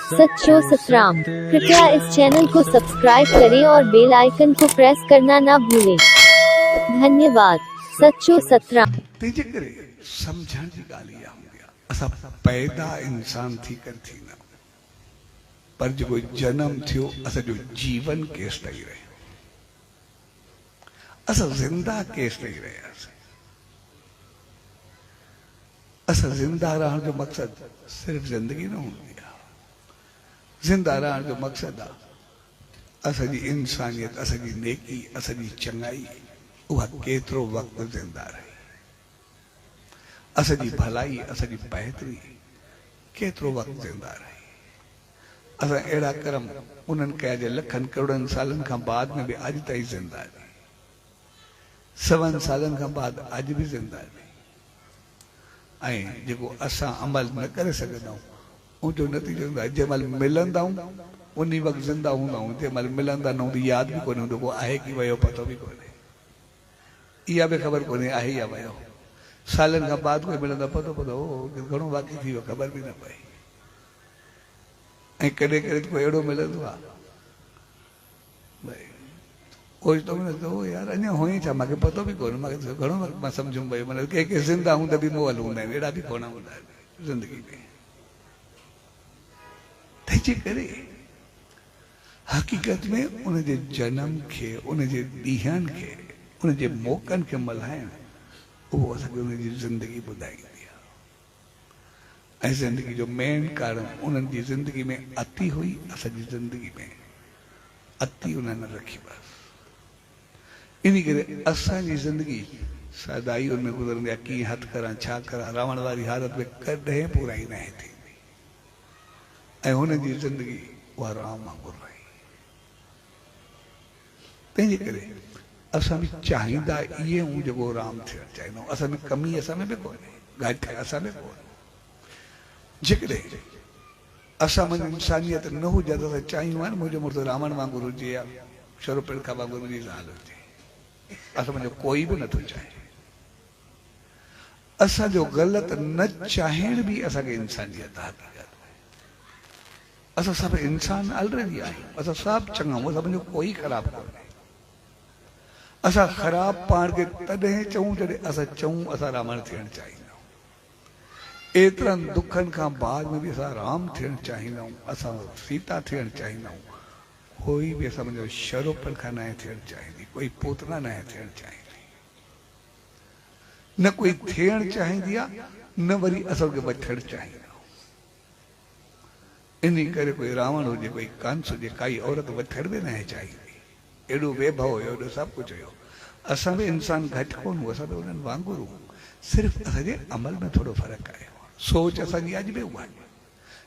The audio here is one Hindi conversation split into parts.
सच्चो सतराम। कृपया इस चैनल को सब्सक्राइब करें और बेल आइकन को प्रेस करना ना भूलें। धन्यवाद। सच्चो सतराम। तेजे करे समझण जी ॻाल्हि इहा हूंदी आहे, असां पैदा इंसान थी कर थी न, पर जेको जनम थियो असांजो जीवन केस ॾेई रहियो, असां ज़िंदा केस ॾेई रहियासीं। असां ज़िंदा रहण जो मक़सदु सिर्फ़ ज़िंदगी न हूंदी आहे, ज़िंदा रहण जो मक़सदु आहे असांजी इंसानियत, असांजी नेकी, असांजी चङाई उहा केतिरो वक़्तु ज़िंदा रहे, असांजी भलाई, असांजी बहितरी केतिरो वक़्तु ज़िंदा रहे। असां अहिड़ा कर्म उन्हनि कया जे लखनि करोड़नि सालनि खां बाद में बि अॼु ताईं ज़िंदा आहिनि, सवनि सालनि खां बाद अॼु बि ज़िंदा आहिनि। ऐं जेको असां अमल न करे सघंदा आहियूं उनजो नतीजो हूंदो आहे जंहिं महिल मिलंदा आहियूं उन वक़्तु ज़िंदा हूंदा आहियूं, जंहिं महिल मिलंदा न हूंदी यादि बि कोन्हे हूंदो, को आहे कि वियो पतो बि कोन्हे, इहा बि ख़बर कोन्हे आहे या वियो। सालनि खां बाद कोई मिलंदो पतो पतो हो घणो बाक़ी थी वियो, ख़बर बि न पई। ऐं कॾहिं कॾहिं कोई अहिड़ो मिलंदो आहे भई कोई तो हो यार अञा हुई छा, मूंखे पतो बि कोन्हे, मूंखे घणो वक़्तु मां सम्झ में पियो, मतिलबु के ज़िंदा हूंदा बि मोहल हूंदा आहिनि, अहिड़ा बि कोन हूंदा आहिनि ज़िंदगी में। तंहिंजे करे हक़ीक़त में उनजे जनम खे, उनजे ॾींहंनि खे, उनजे मौक़नि खे मल्हाइण उहो असांखे उनजी ज़िंदगी ॿुधाईंदी आहे। ऐं ज़िंदगी जो मेन कारण उन्हनि जी ज़िंदगी में अति हुई, असांजी ज़िंदगी में अति उन्हनि रखी बसि। इन करे असांजी ज़िंदगी सदाई उनमें गुज़रंदी आहे, कीअं हथु करां छा करां, रहण वारी हालत में कॾहिं पूराई न थींदी। ऐं हुनजी ज़िंदगी उहा राम वांगुरु रही। तंहिंजे करे असां बि चाहींदा इहे हूं जेको राम थियणु चाहींदा आहियूं। असां में कमी असां में बि कोन्हे, घटि असां में कोन्हे। जेकॾहिं असां में इंसानियत न हुजे त असां चाहियूं आहे न मुंहिंजो मुड़ुसु रावण वांगुरु हुजे या शोरपिड़का वांगुरु मुंहिंजी ज़ाल हुजे, असां मुंहिंजो कोई बि नथो चाहे। असांजो ग़लति न चाहिण बि असांखे इंसानियत आहे। असां सभु इंसान ऑलरेडी आहियूं, असां सभु चङा आहियूं, असां मुंहिंजो कोई ख़राबु कोन्हे। असां ख़राबु पाण खे तॾहिं चऊं जॾहिं असां चऊं असां रावण थियणु चाहींदा आहियूं। एतिरनि दुखनि खां बाद में बि असां राम थियणु चाहींदा आहियूं, असां सीता थियणु चाहींदा आहियूं। कोई बि असां मुंहिंजो शरोपरखा न थियणु चाहींदी, कोई पोतना न थियणु चाहींदी, न कोई थियणु चाहींदी आहे, न वरी असांखे वठणु चाहींदा। इन करे कोई रावण हुजे, कोई कंस हुजे, काई औरत वठण बि न चाहींदी। एॾो वैभव हुयो, एॾो सभु कुझु हुयो। असां बि इंसान घटि कोन हुओ, असां बि उन्हनि वांगुरु हुओ, सिर्फ़ु असांजे अमल में थोरो फ़र्क़ु आयो। सोच असांजी अॼु बि उहा आहे।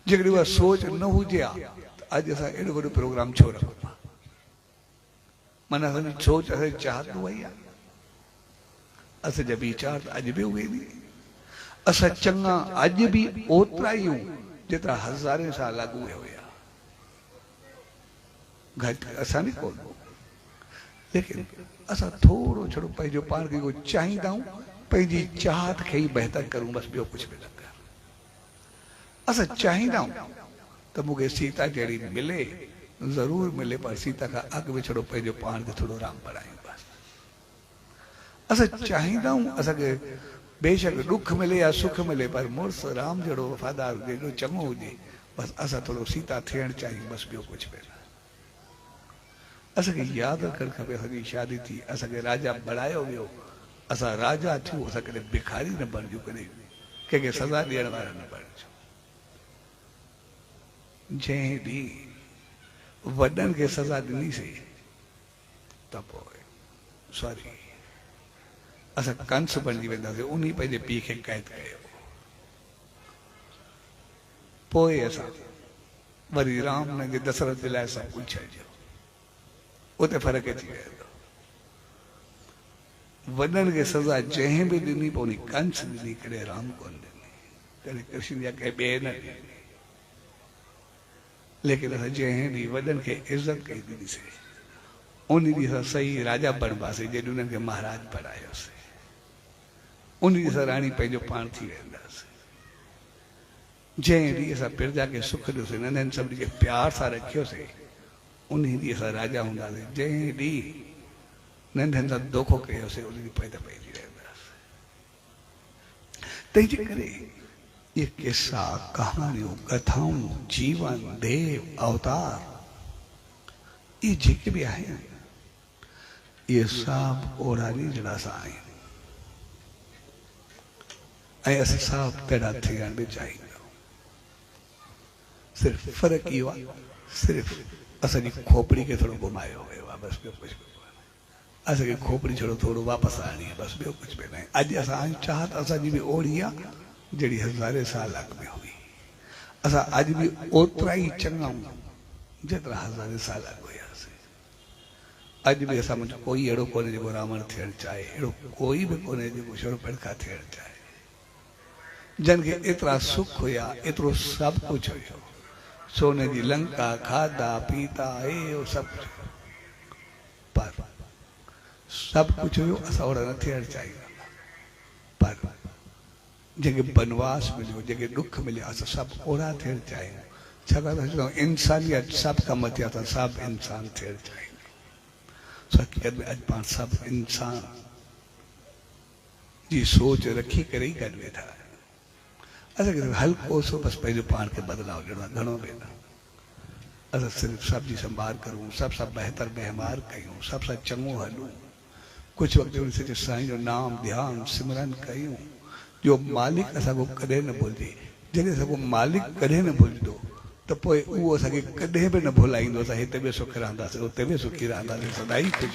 जेकॾहिं उहा सोच न हुजे हा त अॼु असां एॾो वॾो प्रोग्राम छो रखूं था। माना असांजी सोच, असांजी चाहत उहा ई आहे, असांजा वीचार त अॼु बि उहे ई। असां चङा अॼु बि ओतिरा ई आहियूं जेतिरा हज़ारे साल अॻु उहे हुया, घटि असां बि कोन। लेकिन असां थोरो छड़ो पंहिंजो पाण खे चाहींदा आहियूं, पंहिंजी चाहत खे ई बहितर करूं, बसि ॿियो कुझु बि न कयूं। असां चाहींदा आहियूं त मूंखे सीता जहिड़ी मिले, ज़रूरु मिले, पर सीता खां अॻु में छड़ो पंहिंजो पाण खे थोरो राम बणायूं बसि। असां चाहींदा आहियूं असांखे बेशक ॾुख मिले या सुख मिले, पर मुड़ुसु राम जहिड़ो वफ़ादार हुजे, एॾो चङो हुजे, बसि असां थोरो सीता थियणु चाहियूं, बसि ॿियो कुझु बि न। असांखे यादि रखणु खपे, असांजी शादी थी, असांखे राजा बणायो वियो, असां राजा थियूं, असां कॾहिं भिखारी न बणिजूं, कॾहिं कंहिंखे सज़ा ॾियण वारा न बणिजूं। जंहिं ॾींहुं वॾनि खे सज़ा ॾिनीसीं त पोइ सॉरी असां कंस बणिजी वेंदासीं, उन पंहिंजे पीउ खे क़ैद कयो। पोइ असां वरी राम ने दशरथ जे लाइ सभु कुझु छॾियो, उते फ़र्क़ु अची वियो। वॾनि खे सज़ा जंहिं बि ॾिनी, पोइ उन कंस ॾिनी, कॾहिं राम कोन ॾिनी, कॾहिं कृष्ण या कंहिं ॿिए न ॾिनी। लेकिन असां जंहिं ॾींहुं वॾनि खे इज़त कई ॾिनीसीं, उन ॾींहुं असां सही राजा बणिबासीं, जॾहिं उन्हनि खे महाराज बणायोसीं। उन ॾींहुं असां राणी पंहिंजो पाण थी वेंदासीं। जंहिं ॾींहुं असां पिरजा खे सुख ॾियोसीं, नंढनि सभिनी खे प्यार सां रखियोसीं, उन ॾींहुं असां राजा हूंदासीं। जंहिं ॾींहुं नंढनि सां दोखो कयोसीं, उन ॾींहुं पैदा पइजी रहंदासीं। तंहिंजे करे ये किस्सा, कहानियूं, कथाऊं, जीवन, देव, अवतार, ये जेके भी आहिनि, ये सभु ओरानी जड़ा सां आहिनि ऐं असां सभु तहिड़ा थियण बि चाहींदा। सिर्फ़ु फ़र्क़ु इहो आहे, सिर्फ़ु असांजी खोपड़ी खे थोरो घुमायो वियो आहे, बसि ॿियो कुझु बि कोन्हे। असांखे खोपड़ी थोरो वापसि आणी आहे, बसि ॿियो कुझु बि न आहे। अॼु असां चाहत असांजी बि ओड़ी आहे जहिड़ी हज़ारे साल अॻु में हुई। असां अॼु बि ओतिरा ई चङा आहियूं जेतिरा हज़ारे साल अॻु हुयासीं। अॼु बि असां मुंहिंजो कोई अहिड़ो कोन्हे जेको रावण थियणु चाहे, अहिड़ो कोई बि कोन्हे जेको शूर्पणखा थियणु चाहे। जन खे एतिरा सुख हुया, एतिरो सभु कुझु हुयो, सोने जी लंका, खाधा पीता, हे सभु कुझु, पर सभु कुझु हुयो, असां ओड़ा न थियणु चाहींदा। पर जंहिंखे बनवास मिलियो, जंहिंखे ॾुख मिलिया, असां सभु ओड़ा थियणु चाहियूं। छाकाणि त इंसानियत सभु खां मथे, असां सभु इंसान थियणु चाहियूं। हक़ीक़त में अॼु पाण सभु इंसान जी सोच रखी करे ई गॾु वेठा आहियूं। असांखे हल्को सो बसि पंहिंजो पाण खे बदिलाव ॾियणो आहे, घणो बि न। असां सिर्फ़ु सभ जी संभाल करूं, सभ सां बहितर व्यवहार कयूं, सभ सां चङो हलूं, कुझु वक़्तु सॼे साईं जो नाम ध्यान सिमरन कयूं, जो मालिक असांखो कॾहिं न भुलिजे। जॾहिं असांखो मालिक कॾहिं न भुलिजंदो त पोइ उहो असांखे कॾहिं बि न भुलाईंदो। असां हिते बि सुखी रहंदासीं, उते बि सुखी रहंदासीं, सदाई ख़ुशि